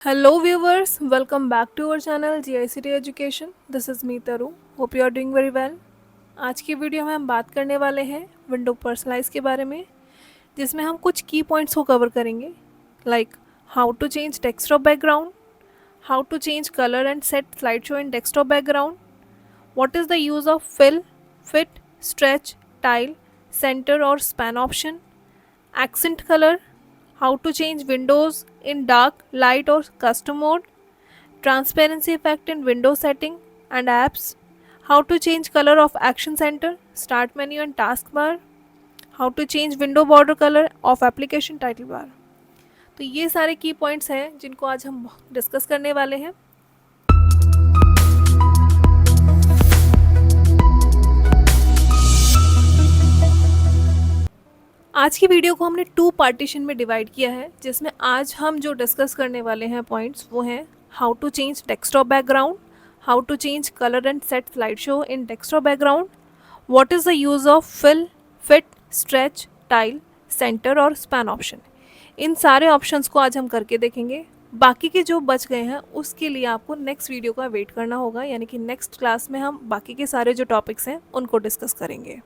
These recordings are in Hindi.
Hello viewers, welcome back to our channel GICT Education. This is me Taru. Hope you are doing very well. आज की वीडियो में हम बात करने वाले हैं विंडो पर्सनलाइज के बारे में, जिसमें हम कुछ की पॉइंट्स को कवर करेंगे, like how to change desktop background, how to change colour and set slide show in desktop background, what is the use of fill, fit, stretch, tile, centre और span option, accent color, how to change windows in dark, light or custom mode, transparency effect in window setting and apps, how to change color of action center, start menu and taskbar, how to change window border color of application title bar. तो ये सारे की पॉइंट्स हैं जिनको आज हम डिस्कस करने वाले हैं. आज की वीडियो को हमने 2 पार्टीशन में डिवाइड किया है, जिसमें आज हम जो डिस्कस करने वाले हैं पॉइंट्स वो हैं how to change desktop background, how to change colour and set slide show in desktop background, what is the use of fill, fit, stretch, tile, centre और स्पैन ऑप्शन. इन सारे ऑप्शंस को आज हम करके देखेंगे. बाकी के जो बच गए हैं उसके लिए आपको नेक्स्ट वीडियो का वेट करना होगा, यानी कि नेक्स्ट क्लास में हम बाकी के सारे जो टॉपिक्स हैं उनको डिस्कस करेंगे.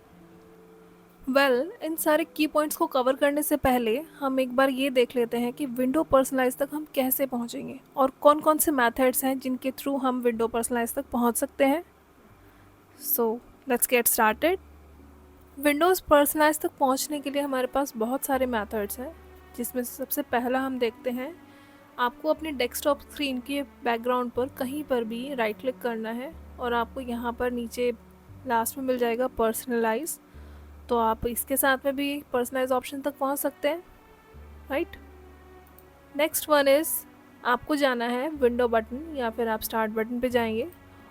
इन सारे की पॉइंट्स को कवर करने से पहले हम एक बार ये देख लेते हैं कि विंडो पर्सनलाइज तक हम कैसे पहुंचेंगे और कौन कौन से मेथड्स हैं जिनके थ्रू हम विंडो पर्सनलाइज तक पहुंच सकते हैं. So let's get started. Windows personalise तक पहुंचने के लिए हमारे पास बहुत सारे मेथड्स हैं, जिसमें से सबसे पहला हम देखते हैं. आपको अपनी डेस्कटॉप स्क्रीन के बैकग्राउंड पर कहीं पर भी राइट क्लिक करना है और आपको यहाँ पर नीचे लास्ट में मिल जाएगा पर्सनलाइज. तो आप इसके साथ में भी पर्सनलाइज ऑप्शन तक पहुंच सकते हैं, राइट. नेक्स्ट वन इज़ आपको जाना है विंडो बटन या फिर आप स्टार्ट बटन पे जाएंगे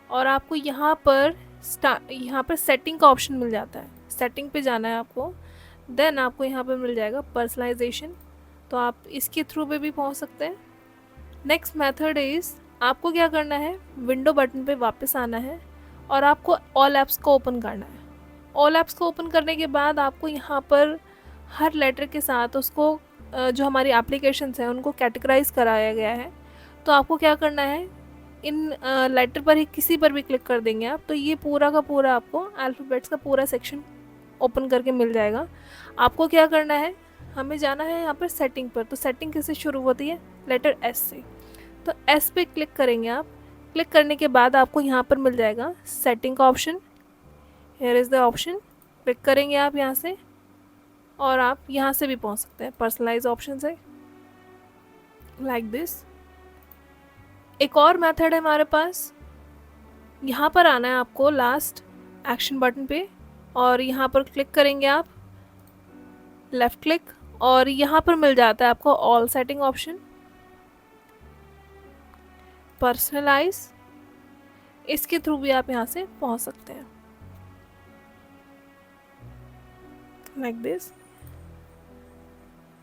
और आपको यहाँ पर सेटिंग का ऑप्शन मिल जाता है. सेटिंग पे जाना है आपको. देन आपको यहाँ पर मिल जाएगा पर्सनलाइजेशन, तो आप इसके थ्रू पे भी पहुँच सकते हैं. नेक्स्ट मेथड इज़ आपको क्या करना है, विंडो बटन पे वापस आना है और आपको ऑल ऐप्स को ओपन करना है. ऑल ऐप्स को ओपन करने के बाद आपको यहाँ पर हर लेटर के साथ उसको जो हमारी एप्लीकेशंस हैं उनको कैटेगराइज कराया गया है. तो आपको क्या करना है, इन लेटर पर ही किसी पर भी क्लिक कर देंगे आप, तो ये पूरा का पूरा आपको अल्फ़ाबेट्स का पूरा सेक्शन ओपन करके मिल जाएगा. आपको क्या करना है, हमें जाना है यहाँ पर सेटिंग पर. तो सेटिंग किससे शुरू होती है, लेटर एस से. तो एस पे क्लिक करेंगे आप. क्लिक करने के बाद आपको यहाँ पर मिल जाएगा सेटिंग का option. Here is the option. Click करेंगे आप यहाँ से और आप यहाँ से भी पहुँच सकते हैं पर्सनलाइज ऑप्शन से, लाइक दिस. एक और मेथड है हमारे पास. यहाँ पर आना है आपको लास्ट एक्शन बटन पे और यहाँ पर क्लिक करेंगे आप, लेफ़्ट क्लिक, और यहाँ पर मिल जाता है आपको ऑल सेटिंग ऑप्शन, पर्सनलाइज. इसके थ्रू भी आप यहाँ से पहुँच सकते हैं, like this.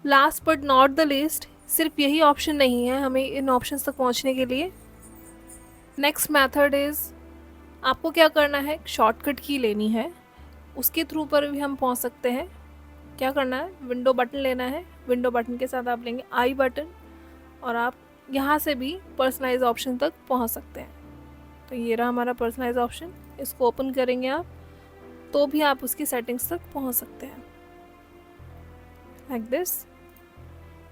Last but not the list, सिर्फ यही ऑप्शन नहीं है हमें इन ऑप्शंस तक पहुंचने के लिए. नेक्स्ट मेथड इज़ आपको क्या करना है, शॉर्टकट की लेनी है, उसके थ्रू पर भी हम पहुंच सकते हैं. क्या करना है, विंडो बटन लेना है. विंडो बटन के साथ आप लेंगे आई बटन और आप यहाँ से भी पर्सनलाइज ऑप्शन तक पहुँच सकते हैं. तो ये रहा हमारा पर्सनलाइज ऑप्शन. इसको ओपन करेंगे आप तो भी आप उसकी सेटिंग्स तक पहुँच सकते हैं, like this.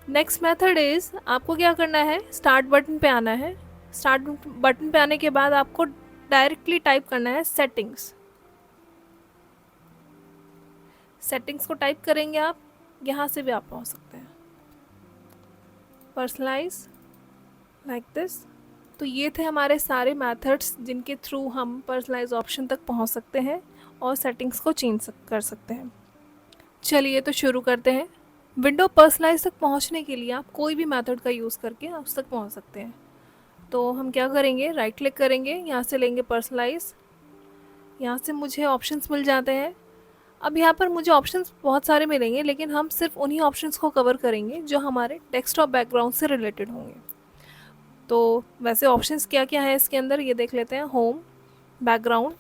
Next method is आपको क्या करना है, स्टार्ट बटन पे आना है. स्टार्ट बटन पे आने के बाद आपको डायरेक्टली टाइप करना है सेटिंग्स. सेटिंग्स को टाइप करेंगे आप, यहाँ से भी आप पहुँच सकते हैं, पर्सनलाइज, लाइक दिस. तो ये थे हमारे सारे मेथड्स जिनके थ्रू हम पर्सनलाइज ऑप्शन तक पहुँच सकते हैं और सेटिंग्स को चेंज कर सकते हैं. चलिए तो शुरू करते हैं. विंडो पर्सनलाइज तक पहुंचने के लिए आप कोई भी मेथड का यूज़ करके उस तक पहुंच सकते हैं. तो हम क्या करेंगे, राइट क्लिक करेंगे, यहाँ से लेंगे पर्सनलाइज. यहाँ से मुझे ऑप्शंस मिल जाते हैं. अब यहाँ पर मुझे ऑप्शंस बहुत सारे मिलेंगे, लेकिन हम सिर्फ उन्हीं ऑप्शंस को कवर करेंगे जो हमारे डेस्कटॉप बैकग्राउंड से रिलेटेड होंगे. तो वैसे ऑप्शंस क्या क्या है इसके अंदर ये देख लेते हैं. Home, background,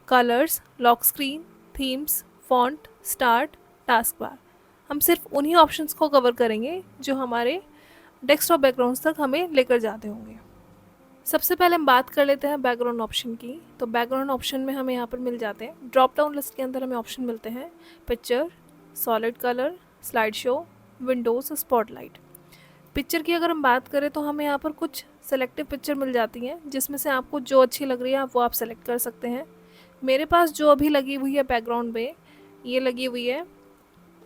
colours, lock screen, themes, font, start, task bar. हम सिर्फ उन्हीं ऑप्शंस को कवर करेंगे जो हमारे डेस्कटॉप बैकग्राउंड्स तक हमें लेकर जाते होंगे। सबसे पहले हम बात कर लेते हैं बैकग्राउंड ऑप्शन की। तो बैकग्राउंड ऑप्शन में हमें यहाँ पर मिल जाते हैं, ड्रॉप डाउन लिस्ट के अंदर हमें ऑप्शन मिलते हैं picture, solid colour, slide show, Windows, spotlight. Picture की अगर हम बात करें तो हमें यहाँ पर कुछ सेलेक्टिव पिक्चर मिल जाती हैं, जिसमें से आपको जो अच्छी लग रही है वो आप सेलेक्ट कर सकते हैं। मेरे पास जो अभी लगी हुई है बैकग्राउंड में, ये लगी हुई है,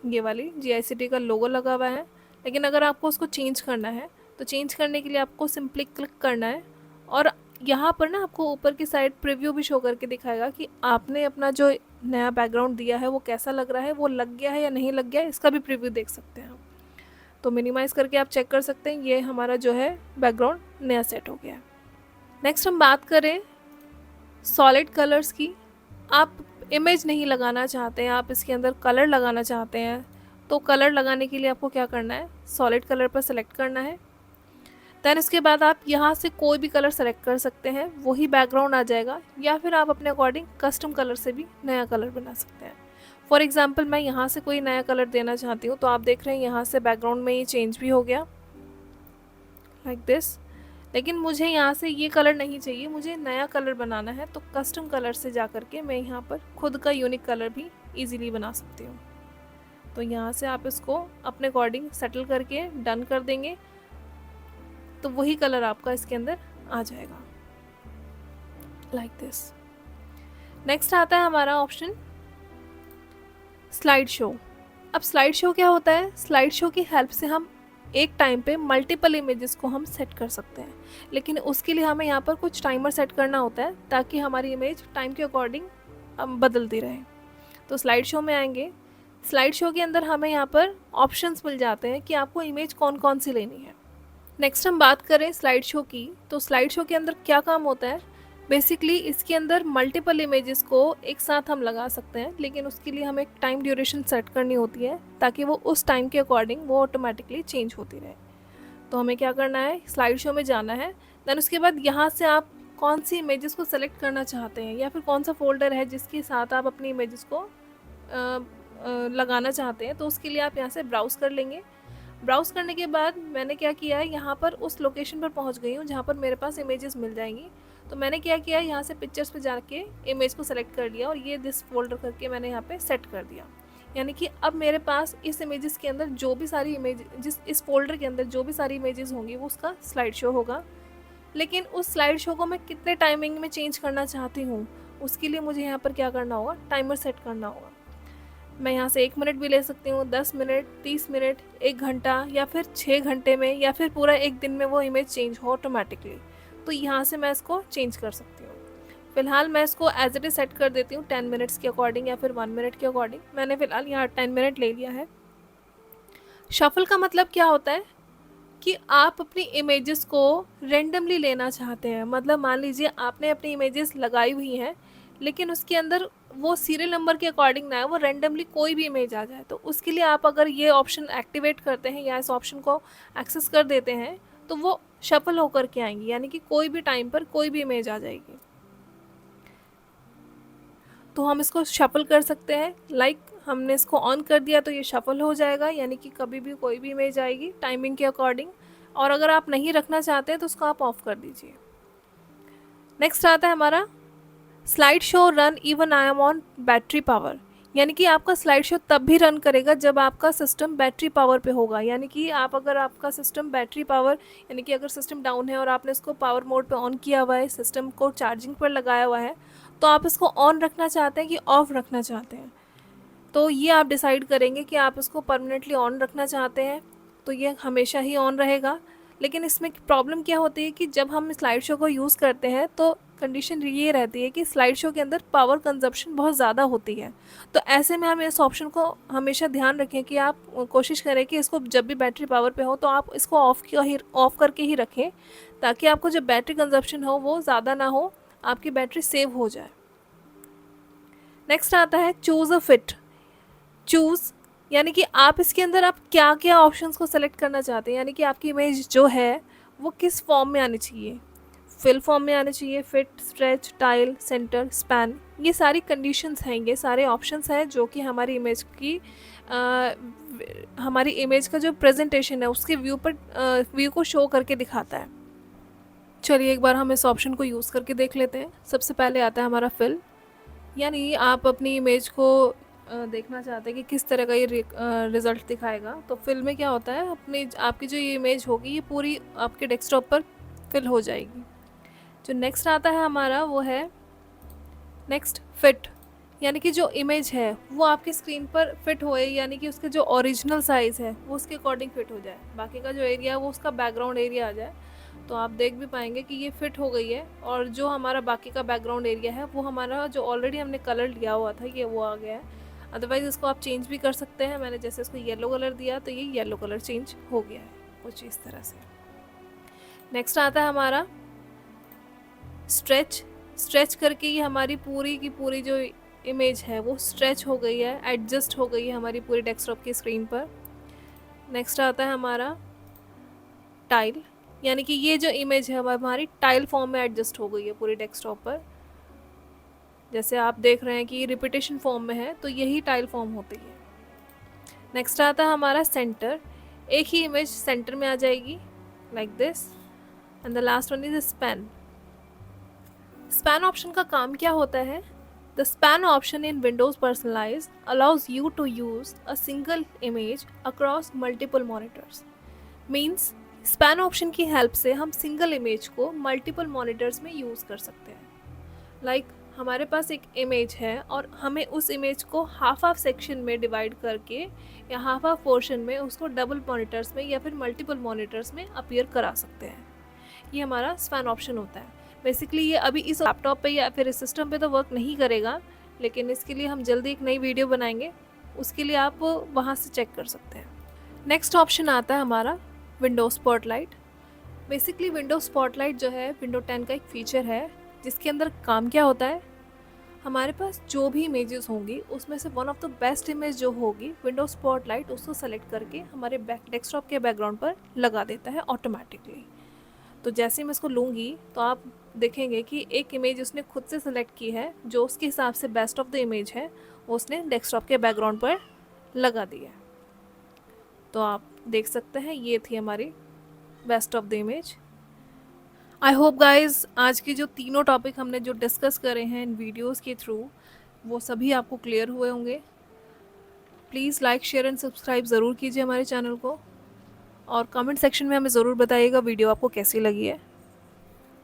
ये वाली GICT का लोगो लगा हुआ है। लेकिन अगर आपको उसको चेंज करना है तो चेंज करने के लिए आपको सिंपली क्लिक करना है, और यहाँ पर ना आपको ऊपर की साइड प्रीव्यू भी शो करके दिखाएगा कि आपने अपना जो नया बैकग्राउंड दिया है वो कैसा लग रहा है, वो लग गया है या नहीं लग गया, इसका भी प्रीव्यू देख सकते हैं आप। तो मिनिमाइज़ करके आप चेक कर सकते हैं, ये हमारा जो है बैकग्राउंड नया सेट हो गया है। नेक्स्ट हम बात करें सॉलिड कलर्स की। आप इमेज नहीं लगाना चाहते हैं, आप इसके अंदर कलर लगाना चाहते हैं, तो कलर लगाने के लिए आपको क्या करना है, सॉलिड कलर पर सेलेक्ट करना है। दैन इसके बाद आप यहाँ से कोई भी कलर सेलेक्ट कर सकते हैं, वही बैकग्राउंड आ जाएगा, या फिर आप अपने अकॉर्डिंग कस्टम कलर से भी नया कलर बना सकते हैं। फॉर एग्जाम्पल मैं यहाँ से कोई नया कलर देना चाहती हूँ, तो आप देख रहे हैं यहाँ से बैकग्राउंड में ये चेंज भी हो गया लाइक दिस। लेकिन मुझे यहाँ से ये कलर नहीं चाहिए, मुझे नया कलर बनाना है, तो कस्टम कलर से जा कर के मैं यहाँ पर खुद का यूनिक कलर भी ईजिली बना सकती हूँ। तो यहाँ से आप इसको अपने अकॉर्डिंग सेटल करके डन कर देंगे, तो वही कलर आपका इसके अंदर आ जाएगा लाइक दिस। नेक्स्ट आता है हमारा ऑप्शन स्लाइड शो। अब स्लाइड शो क्या होता है, स्लाइड शो की हेल्प से हम एक टाइम पे मल्टीपल इमेजेस को हम सेट कर सकते हैं, लेकिन उसके लिए हमें यहाँ पर कुछ टाइमर सेट करना होता है ताकि हमारी इमेज टाइम के अकॉर्डिंग बदलती रहे। तो स्लाइड शो में आएंगे, स्लाइड शो के अंदर हमें यहाँ पर ऑप्शंस मिल जाते हैं कि आपको इमेज कौन कौन सी लेनी है। नेक्स्ट हम बात करें स्लाइड शो की, तो स्लाइड शो के अंदर क्या काम होता है, बेसिकली इसके अंदर मल्टीपल इमेजेस को एक साथ हम लगा सकते हैं, लेकिन उसके लिए हमें एक टाइम ड्यूरेशन सेट करनी होती है ताकि वो उस टाइम के अकॉर्डिंग वो ऑटोमेटिकली चेंज होती रहे। तो हमें क्या करना है, स्लाइड शो में जाना है, देन उसके बाद यहाँ से आप कौन सी इमेजेस को सेलेक्ट करना चाहते हैं या फिर कौन सा फोल्डर है जिसके साथ आप अपनी इमेजेस को लगाना चाहते हैं, तो उसके लिए आप यहाँ से ब्राउज़ कर लेंगे। ब्राउज़ करने के बाद मैंने क्या किया है, यहाँ पर उस लोकेशन पर पहुँच गई हूँ जहाँ पर मेरे पास इमेजेस मिल जाएंगी। तो मैंने क्या किया, यहाँ से पिक्चर्स पे जाके इमेज को सेलेक्ट कर लिया और ये दिस फोल्डर करके मैंने यहाँ पे सेट कर दिया। यानी कि अब मेरे पास इस इमेजेस के अंदर जो भी सारी इमेज इस फोल्डर के अंदर जो भी सारी इमेजेस होंगी वो उसका स्लाइड शो होगा। लेकिन उस स्लाइड शो को मैं कितने टाइमिंग में चेंज करना चाहती हूँ, उसके लिए मुझे यहाँ पर क्या करना होगा, टाइमर सेट करना होगा। मैं यहाँ से 1 मिनट भी ले सकती हूँ, 10 मिनट, 30 मिनट, 1 घंटा या फिर 6 घंटे में या फिर पूरा 1 दिन में वो इमेज चेंज हो ऑटोमेटिकली। तो यहाँ से मैं इसको चेंज कर सकती हूँ। फ़िलहाल मैं इसको एज इट इज़ सेट कर देती हूँ 10 मिनट्स के अकॉर्डिंग या फिर 1 मिनट के अकॉर्डिंग। मैंने फ़िलहाल यहाँ 10 मिनट ले लिया है। शफल का मतलब क्या होता है कि आप अपनी इमेजेस को रेंडमली लेना चाहते हैं। मतलब मान लीजिए आपने अपनी इमेजेस लगाई हुई हैं, लेकिन उसके अंदर वो सीरियल नंबर के अकॉर्डिंग ना है, वो रेंडमली कोई भी इमेज आ जाए। तो उसके लिए आप अगर ये ऑप्शन एक्टिवेट करते हैं या इस ऑप्शन को एक्सेस कर देते हैं तो वो शफल होकर के आएंगी, यानी कि कोई भी टाइम पर कोई भी इमेज आ जाएगी। तो हम इसको शफल कर सकते हैं, लाइक हमने इसको ऑन कर दिया तो ये शफल हो जाएगा, यानी कि कभी भी कोई भी इमेज आएगी टाइमिंग के अकॉर्डिंग। और अगर आप नहीं रखना चाहते हैं तो उसको आप ऑफ कर दीजिए। नेक्स्ट आता है हमारा slide show run even I am on battery power. यानी कि आपका स्लाइड शो तब भी रन करेगा जब आपका सिस्टम बैटरी पावर पे होगा। यानी कि आप अगर आपका सिस्टम बैटरी पावर, यानी कि अगर सिस्टम डाउन है और आपने इसको पावर मोड पे ऑन किया हुआ है, सिस्टम को चार्जिंग पर लगाया हुआ है, तो आप इसको ऑन रखना चाहते हैं कि ऑफ रखना चाहते हैं। तो ये आप डिसाइड करेंगे कि आप इसको परमानेंटली ऑन रखना चाहते हैं तो ये हमेशा ही ऑन रहेगा। लेकिन इसमें प्रॉब्लम क्या होती है कि जब हम स्लाइड शो को यूज़ करते हैं तो कंडीशन ये रहती है कि स्लाइड शो के अंदर पावर कंजप्शन बहुत ज़्यादा होती है। तो ऐसे में हम इस ऑप्शन को हमेशा ध्यान रखें कि आप कोशिश करें कि इसको जब भी बैटरी पावर पे हो तो आप इसको ऑफ़ करके ही रखें, ताकि आपको जब बैटरी कंजप्शन हो वो ज़्यादा ना हो, आपकी बैटरी सेव हो जाए। नेक्स्ट आता है चूज़ अ फिट। चूज़ यानी कि आप इसके अंदर आप क्या क्या ऑप्शंस को सेलेक्ट करना चाहते हैं, यानी कि आपकी इमेज जो है वो किस फॉर्म में आनी चाहिए, फिल फॉर्म में आनी चाहिए, fit, stretch, tile, centre, span. ये सारी कंडीशंस हैं, ये सारे ऑप्शंस हैं जो कि हमारी इमेज की हमारी इमेज का जो प्रेजेंटेशन है उसके व्यू को शो करके दिखाता है। चलिए एक बार हम इस ऑप्शन को यूज़ करके देख लेते हैं। सबसे पहले आता है हमारा फिल, यानी आप अपनी इमेज को देखना चाहते हैं कि किस तरह का ये रिज़ल्ट दिखाएगा। तो फिल में क्या होता है, आपकी जो ये इमेज होगी ये पूरी आपके डेस्कटॉप पर फिल हो जाएगी। जो नेक्स्ट आता है हमारा वो है नेक्स्ट फिट, यानी कि जो इमेज है वो आपकी स्क्रीन पर फिट होए, यानी कि उसके जो ओरिजिनल साइज़ है वो उसके अकॉर्डिंग फिट हो जाए। बाकी का जो एरिया है वो उसका बैकग्राउंड एरिया आ जाए, तो आप देख भी पाएंगे कि ये फिट हो गई है। और जो हमारा बाकी का बैकग्राउंड एरिया है वो हमारा जो ऑलरेडी हमने कलर लिया हुआ था ये वो आ गया है। अदरवाइज़ इसको आप चेंज भी कर सकते हैं। मैंने जैसे इसको येलो कलर दिया तो ये येलो कलर चेंज हो गया है कुछ इस तरह से। नेक्स्ट आता है हमारा स्ट्रेच करके ये हमारी पूरी की पूरी जो इमेज है वो स्ट्रेच हो गई है, एडजस्ट हो गई है हमारी पूरी डेस्कटॉप की स्क्रीन पर। नेक्स्ट आता है हमारा टाइल, यानी कि ये जो इमेज है हमारी टाइल फॉर्म में एडजस्ट हो गई है पूरी डेस्कटॉप पर। जैसे आप देख रहे हैं कि रिपीटेशन फॉर्म में है तो यही टाइल फॉर्म होती है। नेक्स्ट आता है हमारा सेंटर, एक ही इमेज सेंटर में आ जाएगी like this. And the last one is span. Span option का काम क्या होता है? The span option in Windows personalise allows you to use a single image across multiple monitors. Means span option की हेल्प से हम सिंगल इमेज को मल्टीपल मॉनिटर्स में यूज़ कर सकते हैं। लाइक हमारे पास एक इमेज है और हमें उस इमेज को हाफ सेक्शन में डिवाइड करके या हाफ पोर्शन में उसको डबल मॉनिटर्स में या फिर मल्टीपल मॉनिटर्स में अपीयर करा सकते हैं। ये हमारा स्पैन ऑप्शन होता है। बेसिकली ये अभी इस लैपटॉप पे या फिर इस सिस्टम पे तो वर्क नहीं करेगा, लेकिन इसके लिए हम जल्दी एक नई वीडियो बनाएंगे, उसके लिए आप वहाँ से चेक कर सकते हैं। नेक्स्ट ऑप्शन आता है हमारा window spotlight. Basically window spotlight जो है विंडो 10 का एक फीचर है, जिसके अंदर काम क्या होता है, हमारे पास जो भी इमेजेस होंगी उसमें से one of the best image जो होगी विंडो स्पॉटलाइट उसको सेलेक्ट करके हमारे डेस्कटॉप के बैकग्राउंड पर लगा देता है ऑटोमेटिकली। तो जैसे ही मैं इसको लूँगी तो आप देखेंगे कि एक इमेज उसने खुद से सेलेक्ट की है जो उसके हिसाब से बेस्ट ऑफ द इमेज है, वो उसने डेस्कटॉप के बैकग्राउंड पर लगा दी है। तो आप देख सकते हैं ये थी हमारी best of the image. I hope guys आज के जो तीनों टॉपिक हमने जो डिस्कस करे हैं इन वीडियोस के थ्रू वो सभी आपको क्लियर हुए होंगे। Please like share and subscribe ज़रूर कीजिए हमारे चैनल को, और कमेंट सेक्शन में हमें ज़रूर बताइएगा वीडियो आपको कैसी लगी है।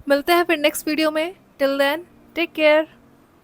मिलते हैं फिर नेक्स्ट वीडियो में। Till then take care.